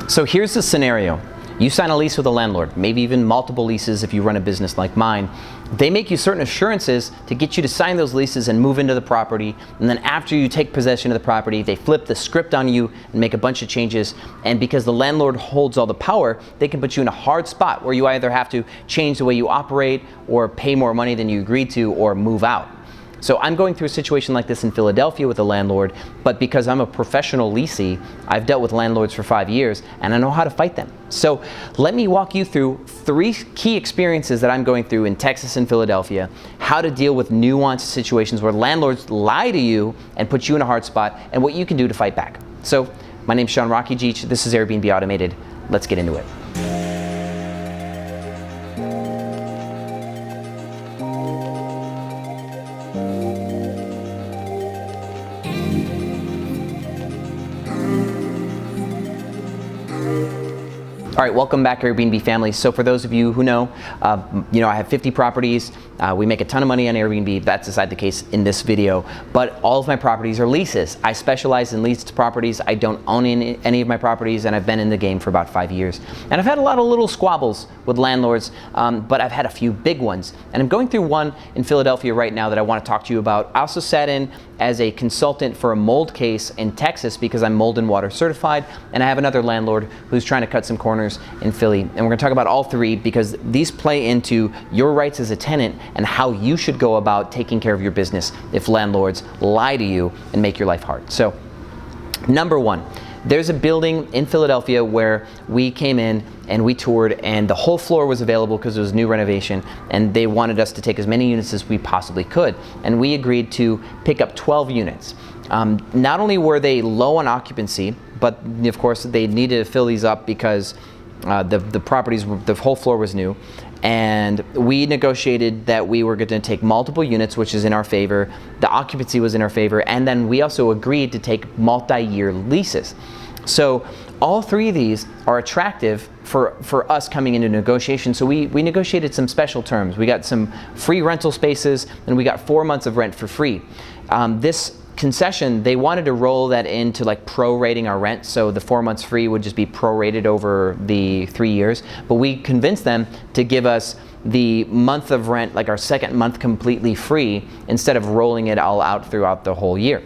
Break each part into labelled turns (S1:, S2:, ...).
S1: So here's the scenario. You sign a lease with a landlord, maybe even multiple leases if you run a business like mine. They make you certain assurances to get you to sign those leases and move into the property. And then after you take possession of the property, they flip the script on you and make a bunch of changes. And because the landlord holds all the power, they can put you in a hard spot where you either have to change the way you operate or pay more money than you agreed to or move out. So I'm going through a situation like this in Philadelphia with a landlord, but because I'm a professional leasee, I've dealt with landlords for 5 years and I know how to fight them. So let me walk you through 3 key experiences that I'm going through in Texas and Philadelphia, how to deal with nuanced situations where landlords lie to you and put you in a hard spot, and what you can do to fight back. So my name's Rakidzich, this is Airbnb Automated. Let's get into it. All right, welcome back, Airbnb family. So for those of you who know, I have 50 properties. We make a ton of money on Airbnb. That's beside the case in this video. But all of my properties are leases. I specialize in leased properties. I don't own any of my properties, and I've been in the game for about 5 years. And I've had a lot of little squabbles with landlords, but I've had a few big ones. And I'm going through one in Philadelphia right now that I want to talk to you about. I also sat in as a consultant for a mold case in Texas because I'm mold and water certified, and I have another landlord who's trying to cut some corners in Philly. And we're going to talk about all 3 because these play into your rights as a tenant and how you should go about taking care of your business if landlords lie to you and make your life hard. So, number 1, there's a building in Philadelphia where we came in and we toured, and the whole floor was available because it was new renovation, and they wanted us to take as many units as we possibly could. And we agreed to pick up 12 units. Not only were they low on occupancy, but of course they needed to fill these up because the whole floor was new. And we negotiated that we were going to take multiple units, which is in our favor. The occupancy was in our favor. And then we also agreed to take multi-year leases. So all 3 of these are attractive for us coming into negotiation. So we negotiated some special terms. We got some free rental spaces, and we got 4 months of rent for free. This concession, they wanted to roll that into like prorating our rent, so the 4 months free would just be prorated over the 3 years. But we convinced them to give us the month of rent, like our second month, completely free instead of rolling it all out throughout the whole year.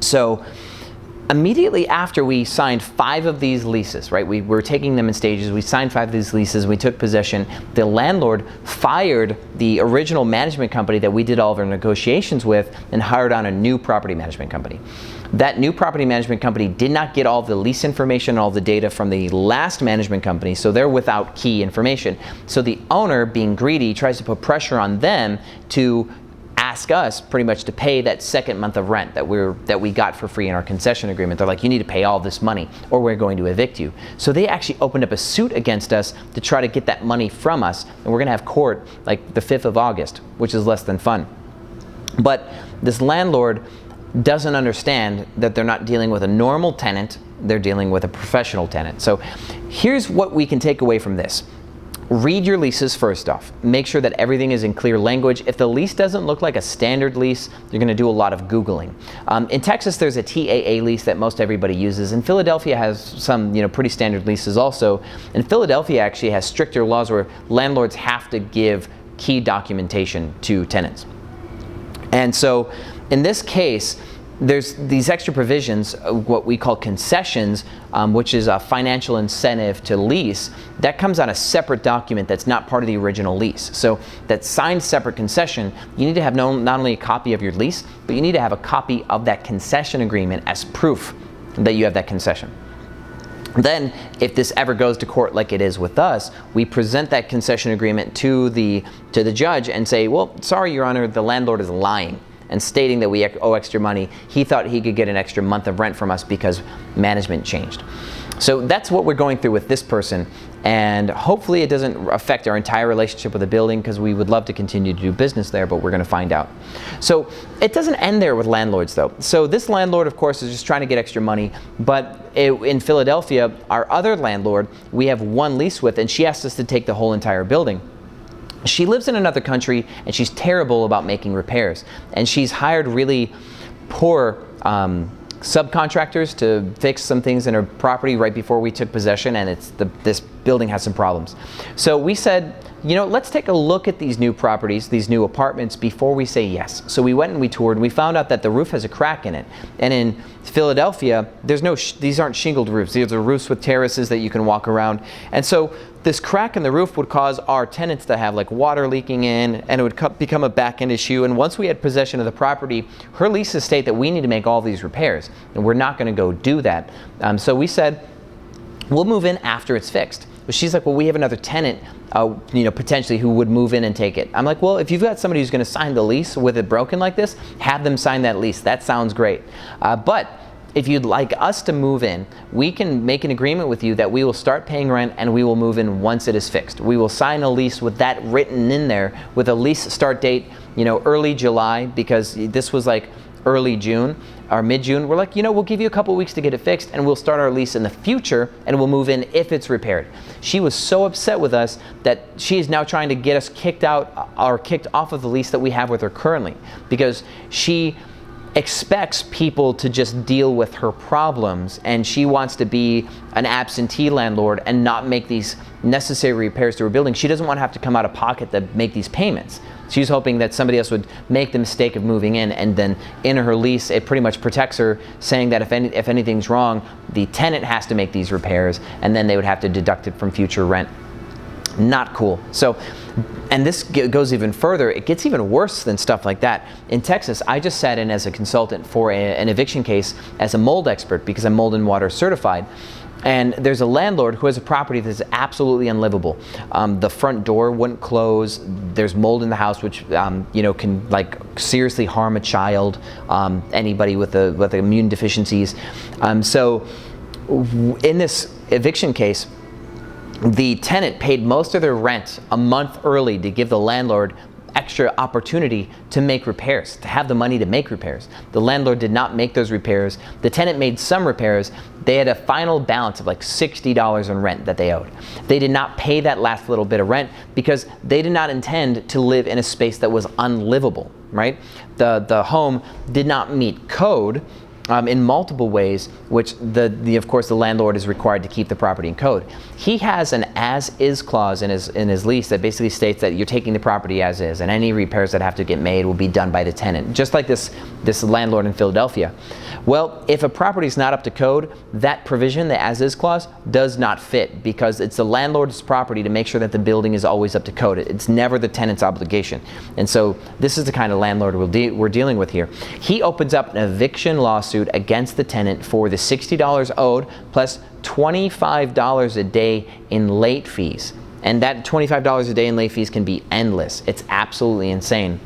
S1: So immediately after we signed 5 of these leases, right? We were taking them in stages. We signed 5 of these leases. We took possession. The landlord fired the original management company that we did all of our negotiations with and hired on a new property management company. That new property management company did not get all the lease information, all the data from the last management company, so they're without key information. So the owner, being greedy, tries to put pressure on them to ask us pretty much to pay that second month of rent that we got for free in our concession agreement. They're like, you need to pay all this money or we're going to evict you. So they actually opened up a suit against us to try to get that money from us, and we're going to have court like the 5th of August, which is less than fun. But this landlord doesn't understand that they're not dealing with a normal tenant, they're dealing with a professional tenant. So here's what we can take away from this. Read your leases first off. Make sure that everything is in clear language. If the lease doesn't look like a standard lease, you're going to do a lot of Googling. In Texas, there's a TAA lease that most everybody uses, and Philadelphia has some pretty standard leases also. And Philadelphia actually has stricter laws where landlords have to give key documentation to tenants. And so in this case, there's these extra provisions, what we call concessions, which is a financial incentive to lease. That comes on a separate document that's not part of the original lease. So that signed separate concession, you need to have not only a copy of your lease, but you need to have a copy of that concession agreement as proof that you have that concession. Then, if this ever goes to court like it is with us, we present that concession agreement to the judge and say, well, sorry, Your Honor, the landlord is lying and stating that we owe extra money. He thought he could get an extra month of rent from us because management changed. So that's what we're going through with this person, and hopefully it doesn't affect our entire relationship with the building, because we would love to continue to do business there, but we're going to find out. So it doesn't end there with landlords though. So this landlord, of course, is just trying to get extra money, but in Philadelphia, our other landlord, we have 1 lease with, and she asked us to take the whole entire building. She lives in another country and she's terrible about making repairs, and she's hired really poor subcontractors to fix some things in her property right before we took possession, and this building has some problems. So we said, you know, let's take a look at these new properties, these new apartments, before we say yes. So we went and we toured, and we found out that the roof has a crack in it. And in Philadelphia, these aren't shingled roofs. These are roofs with terraces that you can walk around. And so this crack in the roof would cause our tenants to have like water leaking in, and it would become a back-end issue. And once we had possession of the property, her leases state that we need to make all these repairs, and we're not going to go do that. So we said, we'll move in after it's fixed. But she's like, well, we have another tenant, you know, potentially who would move in and take it. I'm like, well, if you've got somebody who's going to sign the lease with it broken like this, have them sign that lease. That sounds great. But if you'd like us to move in, we can make an agreement with you that we will start paying rent and we will move in once it is fixed. We will sign a lease with that written in there, with a lease start date, you know, early July, because this was like early June or mid-June. We're like, you know, we'll give you a couple weeks to get it fixed, and we'll start our lease in the future, and we'll move in if it's repaired. She was so upset with us that she is now trying to get us kicked out or kicked off of the lease that we have with her currently, because she expects people to just deal with her problems, and she wants to be an absentee landlord and not make these necessary repairs to her building. She doesn't want to have to come out of pocket to make these payments. She's hoping that somebody else would make the mistake of moving in, and then in her lease it pretty much protects her, saying that if anything's wrong, the tenant has to make these repairs, and then they would have to deduct it from future rent. Not cool. So, and this goes even further. It gets even worse than stuff like that. In Texas, I just sat in as a consultant for an eviction case as a mold expert, because I'm mold and water certified. And there's a landlord who has a property that's absolutely unlivable. The front door wouldn't close. There's mold in the house, which you know, can like seriously harm a child, anybody with immune deficiencies. So in this eviction case, the tenant paid most of their rent a month early to give the landlord extra opportunity to make repairs, to have the money to make repairs. The landlord did not make those repairs. The tenant made some repairs. They had a final balance of like $60 in rent that they owed. They did not pay that last little bit of rent because they did not intend to live in a space that was unlivable, right? The home did not meet code in multiple ways, which of course the landlord is required to keep the property in code. He has an as-is clause in his lease that basically states that you're taking the property as is, and any repairs that have to get made will be done by the tenant, just like this landlord in Philadelphia. Well, if a property is not up to code, that provision, the as-is clause, does not fit, because it's the landlord's property to make sure that the building is always up to code. It's never the tenant's obligation. And so this is the kind of landlord we're dealing with here. He opens up an eviction lawsuit against the tenant for the $60 owed plus $25 a day in late fees. And that $25 a day in late fees can be endless. It's absolutely insane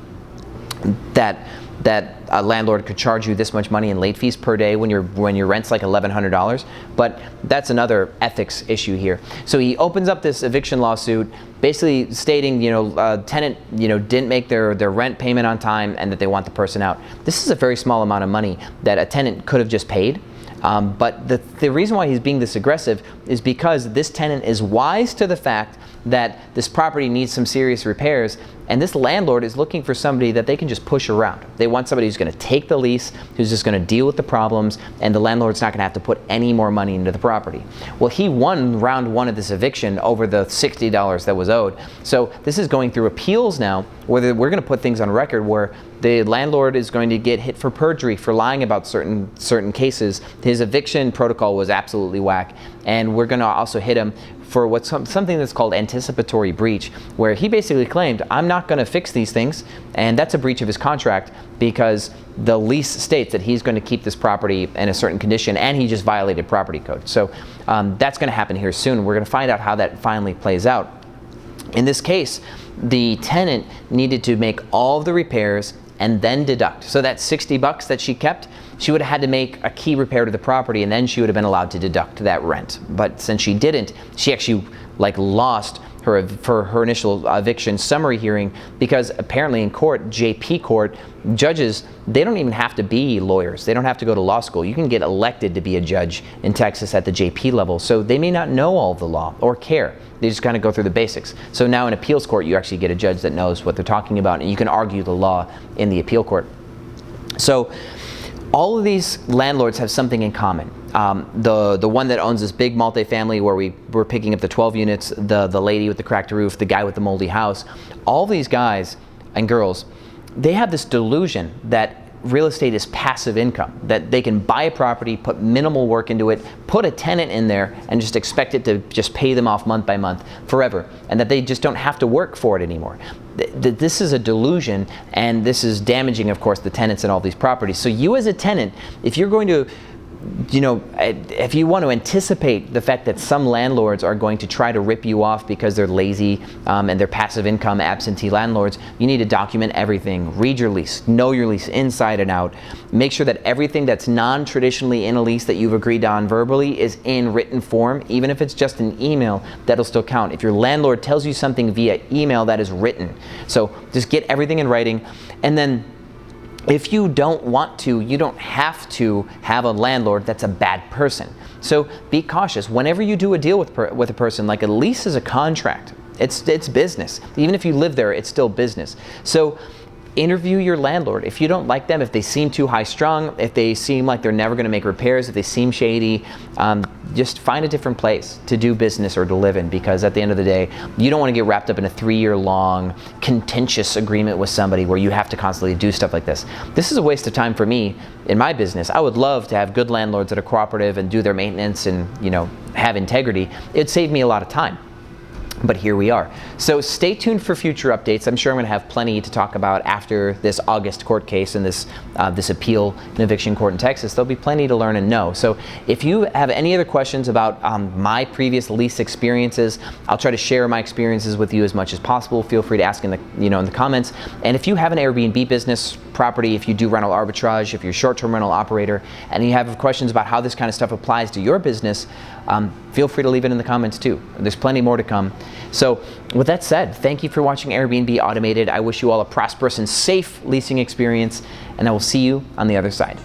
S1: that a landlord could charge you this much money in late fees per day when your rent's like $1,100. But that's another ethics issue here. So he opens up this eviction lawsuit, basically stating, tenant, didn't make their rent payment on time and that they want the person out. This is a very small amount of money that a tenant could have just paid. But the reason why he's being this aggressive is because this tenant is wise to the fact that this property needs some serious repairs, and this landlord is looking for somebody that they can just push around. They want somebody who's going to take the lease, who's just going to deal with the problems, and the landlord's not going to have to put any more money into the property. Well, he won round one of this eviction over the $60 that was owed. So this is going through appeals now, where we're going to put things on record where the landlord is going to get hit for perjury for lying about certain cases. His eviction protocol was absolutely whack, and we're going to also hit him for something that's called anticipatory breach, where he basically claimed, I'm not going to fix these things, and that's a breach of his contract because the lease states that he's going to keep this property in a certain condition, and he just violated property code. So that's going to happen here soon. We're going to find out how that finally plays out. In this case, the tenant needed to make all of the repairs and then deduct. So that $60 that she kept, she would have had to make a key repair to the property, and then she would have been allowed to deduct that rent. But since she didn't, she actually lost her initial eviction summary hearing, because apparently in court, JP court, judges, they don't even have to be lawyers. They don't have to go to law school. You can get elected to be a judge in Texas at the JP level. So they may not know all of the law or care. They just kind of go through the basics. So now in appeals court, you actually get a judge that knows what they're talking about, and you can argue the law in the appeal court. So All of these landlords have something in common. The one that owns this big multifamily where we're picking up the 12 units, the lady with the cracked roof, the guy with the moldy house, all these guys and girls, they have this delusion that real estate is passive income, that they can buy a property, put minimal work into it, put a tenant in there, and just expect it to just pay them off month by month forever, and that they just don't have to work for it anymore. This is a delusion, and this is damaging, of course, the tenants in all these properties. So you as a tenant, if you're going to, if you want to anticipate the fact that some landlords are going to try to rip you off because they're lazy and they're passive income absentee landlords, you need to document everything. Read your lease, know your lease inside and out. Make sure that everything that's non-traditionally in a lease that you've agreed on verbally is in written form. Even if it's just an email, that'll still count. If your landlord tells you something via email, that is written. So just get everything in writing. And then if you don't want to, you don't have to have a landlord that's a bad person. So be cautious. Whenever you do a deal with a person, like a lease is a contract. It's business. Even if you live there, it's still business. So interview your landlord. If you don't like them, if they seem too high strung, if they seem like they're never going to make repairs, if they seem shady, just find a different place to do business or to live in, because at the end of the day, you don't want to get wrapped up in a 3-year-long contentious agreement with somebody where you have to constantly do stuff like this. This is a waste of time for me in my business. I would love to have good landlords that are cooperative and do their maintenance and, have integrity. It'd save me a lot of time. But here we are. So stay tuned for future updates. I'm sure I'm going to have plenty to talk about after this August court case and this appeal in eviction court in Texas. There'll be plenty to learn and know. So if you have any other questions about my previous lease experiences, I'll try to share my experiences with you as much as possible. Feel free to ask in the in the comments. And if you have an Airbnb business property, if you do rental arbitrage, if you're a short-term rental operator, and you have questions about how this kind of stuff applies to your business, feel free to leave it in the comments too. There's plenty more to come. So with that said, thank you for watching Airbnb Automated. I wish you all a prosperous and safe leasing experience, and I will see you on the other side.